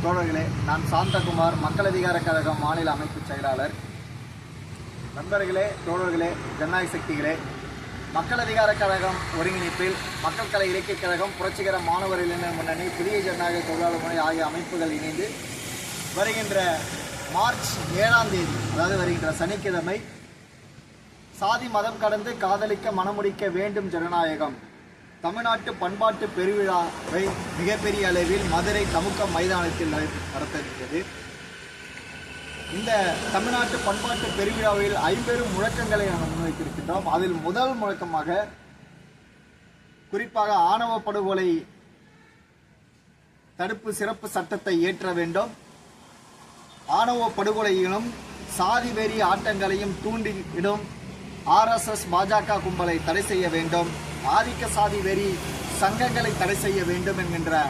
தோழர்களே, நான் சாந்தகுமார், மக்கள் அதிகார கழகம் மாநில அமைப்பு செயலாளர். நண்பர்களே, தோழர்களே, ஜனநாயக சக்திகளே, மக்கள் அதிகார கழகம் ஒருங்கிணைப்பில் மக்கள் கலை இலக்கியக் கழகம், புரட்சிகர மாணவர் இளைஞர் முன்னணி, புதிய ஜனநாயக தொழிலாளர் முறை ஆகிய அமைப்புகள் இணைந்து வருகின்ற மார்ச் 7ஆம் தேதி, அதாவது வருகின்ற சனிக்கிழமை, சாதி மதம் கடந்து காதலிக்க மனமுடிக்க வேண்டும் ஜனநாயகம் தமிழ்நாட்டு பண்பாட்டு பெருவிழாவை மிகப்பெரிய அளவில் மதுரை தமுக்கம் மைதானத்தில் நடத்திருக்கிறது. இந்த தமிழ்நாட்டு பண்பாட்டு பெருவிழாவில் 50 முழக்கங்களை நாங்கள் முன்வைத்திருக்கின்றோம். அதில் முதல் முழக்கமாக குறிப்பாக ஆணவ படுகொலை தடுப்பு சிறப்பு சட்டத்தை இயற்ற வேண்டும். ஆணவ படுகொலையிலும் சாதி வெறி ஆட்டங்களையும் தூண்டிவிடும் RSS பாஜக கும்பலை தடை செய்ய வேண்டும். ஆதிக்க சாதி வெறி சங்கங்களை தடை செய்ய வேண்டும் என்கின்ற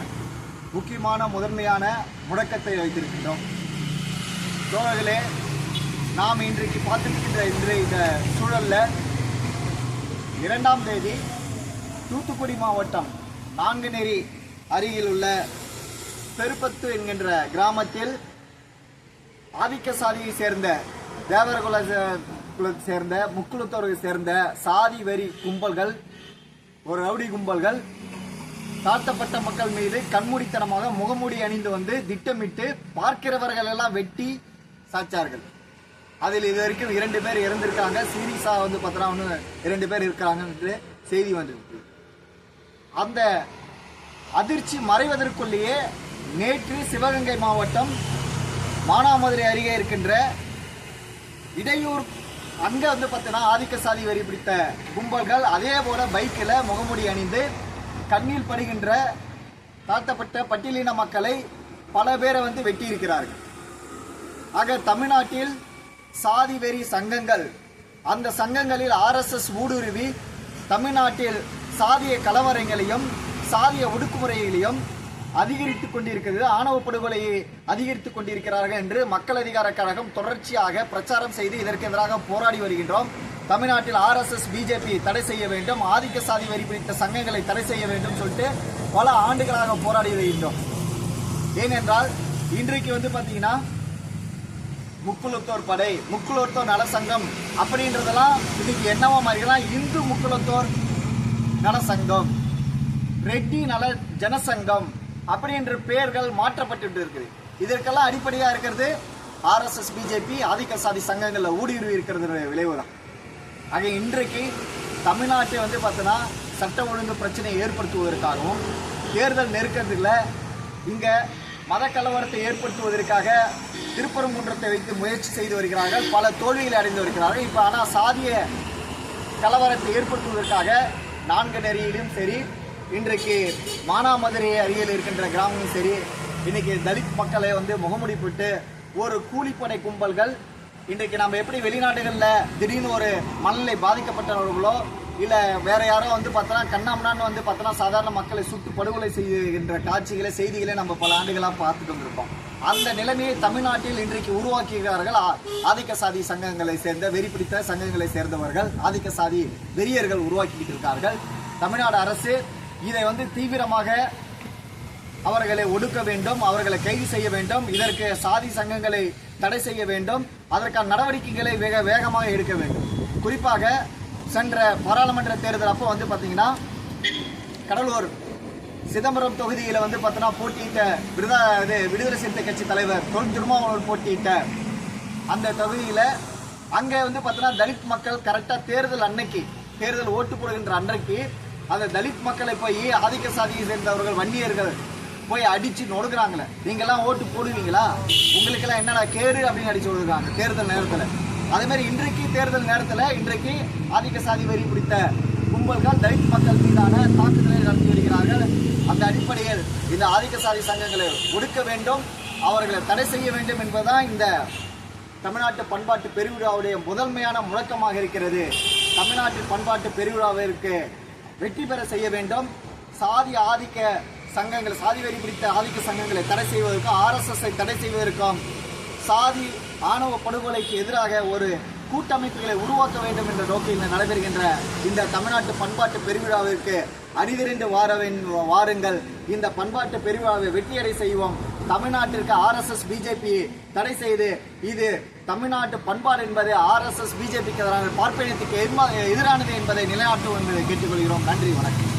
முக்கியமான முதன்மையான முழக்கத்தை வைத்திருக்கின்றோம். தோழர்களே, நாம் இன்றைக்கு பார்த்திருக்கின்ற இந்த சூழல்ல 2ஆம் தேதி தூத்துக்குடி மாவட்டம் நான்குநேரி அருகில் உள்ள பெருப்பத்து என்கின்ற கிராமத்தில் ஆதிக்க சாதியை சேர்ந்த தேவரகுல சேர்ந்த முக்குளத்தோரை சேர்ந்த சாதி வெறி கும்பல்கள், ஒரு ரவுடி கும்பல்கள் தாழ்த்தப்பட்ட மக்கள் மீது கண்மூடித்தனமாக முகமூடி அணிந்து வந்து திட்டமிட்டு பார்க்கிறவர்கள் எல்லாம் வெட்டி சாச்சார்கள். அதில் இது வரைக்கும் 2 பேர் இறந்திருக்காங்க. சீரியஸா பார்த்தா 2 பேர் இருக்கிறாங்க என்று செய்தி வந்திருக்கு. அந்த அதிர்ச்சி மறைவதற்குள்ளேயே நேற்று சிவகங்கை மாவட்டம் மானாமதுரை அருகே இருக்கின்ற இடையூர் அங்க பார்த்தீங்கன்னா ஆதிக்க சாதி வரி பிடித்த கும்பல்கள் அதே போல பைக்கில் முகமூடி அணிந்து கண்ணில் படுகின்ற தாழ்த்தப்பட்ட பட்டியலின மக்களை பல பேரை வெட்டி இருக்கிறார்கள். ஆக தமிழ்நாட்டில் சாதி வெறி சங்கங்கள், அந்த சங்கங்களில் RSS ஊடுருவி தமிழ்நாட்டில் சாதிய கலவரங்களையும் சாதிய ஒடுக்குமுறைகளையும் அதிகரித்துக் கொண்டிருக்கிறது. ஆணவ படுகொலையை அதிகரித்துக் கொண்டிருக்கிறார்கள் என்று மக்கள் அதிகார கழகம் தொடர்ச்சியாக பிரச்சாரம் செய்து இதற்கு எதிராக போராடி வருகின்றோம். தமிழ்நாட்டில் RSS BJP தடை செய்ய வேண்டும், ஆதிக்க சாதி வரி பிடித்த சங்கங்களை தடை செய்ய வேண்டும் சொல்லிட்டு பல ஆண்டுகளாக போராடி வருகின்றோம். ஏனென்றால் இன்றைக்கு பார்த்தீங்கன்னா முக்குளத்தோர் படை, முக்குளத்தோர் நல சங்கம் அப்படின்றதெல்லாம் இன்னைக்கு என்னவா மாறிக்கலாம், இந்து முக்குளத்தோர் நல சங்கம், ரெட்டி நல ஜனசங்கம் அப்படின்ற பெயர்கள் மாற்றப்பட்டு இருக்குது. இதற்கெல்லாம் அடிப்படையா இருக்கிறது RSS BJP ஆதிக்க சாதி சங்கங்கள்ல ஊடுருவி இருக்கிறது விளைவுதான். ஆக இன்றைக்கு தமிழ்நாட்டை பார்த்தோன்னா சட்ட ஒழுங்கு பிரச்சனையை ஏற்படுத்துவதற்காகவும் தேர்தல் நெருக்கத்துல இங்க மத கலவரத்தை ஏற்படுத்துவதற்காக திருப்பரங்குன்றத்தை வைத்து முயற்சி செய்து வருகிறார்கள். பல தோல்விகளை அடைந்து வருகிறார்கள். இப்ப ஆனா சாதிய கலவரத்தை ஏற்படுத்துவதற்காக நான்குநேரியிலும் சரி, இன்றைக்கு மானாமதுரை அருகில் இருக்கின்ற கிராமமும் சரி, இன்னைக்கு தலித் மக்களை முகமுடி போட்டு ஒரு கூலிப்படை கும்பல்கள், இன்றைக்கு நம்ம எப்படி வெளிநாடுகளில் திடீர்னு ஒரு மனநிலை பாதிக்கப்பட்டவர்களோ இல்லை வேற யாரோ பார்த்தோன்னா கண்ணாமண்ணான்னு பார்த்தோன்னா சாதாரண மக்களை சுட்டு படுகொலை செய்கின்ற காட்சிகளை செய்திகளை நம்ம பல ஆண்டுகளாக பார்த்துட்டு வந்திருப்போம். அந்த நிலைமையை தமிழ்நாட்டில் இன்றைக்கு உருவாக்குகிறார்கள் ஆதிக்க சாதி சங்கங்களை சேர்ந்த வெறி பிடித்த சங்கங்களை சேர்ந்தவர்கள், ஆதிக்க சாதி வெறியர்கள் உருவாக்கிட்டு இருக்கார்கள். தமிழ்நாடு அரசு இதை தீவிரமாக அவர்களை ஒடுக்க வேண்டும், அவர்களை கைது செய்ய வேண்டும், இதற்கு சாதி சங்கங்களை தடை செய்ய வேண்டும், அதற்கான நடவடிக்கைகளை வேகமாக எடுக்க வேண்டும். குறிப்பாக சென்ற பாராளுமன்ற தேர்தல் அப்போ பார்த்தீங்கன்னா கடலூர் சிதம்பரம் தொகுதியில் பார்த்தோன்னா போட்டியிட்ட விடுதலை சிறுத்தை கட்சி தலைவர் தொல் திருமாவளவன் போட்டியிட்ட அந்த தொகுதியில் அங்கே பார்த்தோன்னா தலித் மக்கள் கரெக்டாக தேர்தல் அன்னைக்கு, தேர்தல் ஓட்டு போடுகின்ற அன்றைக்கு அந்த தலித் மக்களை போய் ஆதிக்க சாதியை சேர்ந்தவர்கள் வன்னியர்கள் போய் அடிச்சு நொடுக்குறாங்களே, நீங்கெல்லாம் ஓட்டு போடுவீங்களா, உங்களுக்கெல்லாம் என்னடா கேடு அப்படின்னு அடிச்சு விடுறாங்க தேர்தல் நேரத்தில். அதே மாதிரி இன்றைக்கு தேர்தல் நேரத்தில் இன்றைக்கு ஆதிக்க சாதி வரி பிடித்த கும்பல்கள் தலித் மக்கள் மீதான தாக்குதலை நடத்தி வருகிறார்கள். அந்த அடிப்படையில் இந்த ஆதிக்க சாதி சங்கங்களை ஒடுக்க வேண்டும், அவர்களை தடை செய்ய வேண்டும் என்பதுதான் இந்த தமிழ்நாட்டு பண்பாட்டு பெருவிழாவுடைய முதன்மையான முழக்கமாக இருக்கிறது. தமிழ்நாட்டு பண்பாட்டு பெருவிழாவிற்கு வெற்றி பெற செய்ய வேண்டும். சாதி ஆதிக்க சங்கங்கள், சாதி வெறி பிடித்த ஆதிக்க சங்கங்களை தடை செய்வதற்கும் RSS தடை செய்வதற்கும் சாதி ஆணவ படுகொலைக்கு எதிராக ஒரு கூட்டமைப்புகளை உருவாக்க வேண்டும் என்ற நோக்கில் நடைபெறுகின்ற இந்த தமிழ்நாட்டு பண்பாட்டு பெருவிழாவிற்கு அணிதிரண்டு வாருங்கள். இந்த பண்பாட்டு பெருவிழாவை வெற்றியடை செய்வோம். தமிழ்நாட்டிற்கு RSS BJP தடை செய்து இது தமிழ்நாட்டு பண்பாடு என்பது RSS BJPக்கு எதிரான பார்ப்பனியத்துக்கு எதிரானது என்பதை நிலைநாட்டும் என்பதை கேட்டுக்கொள்கிறோம். நன்றி, வணக்கம்.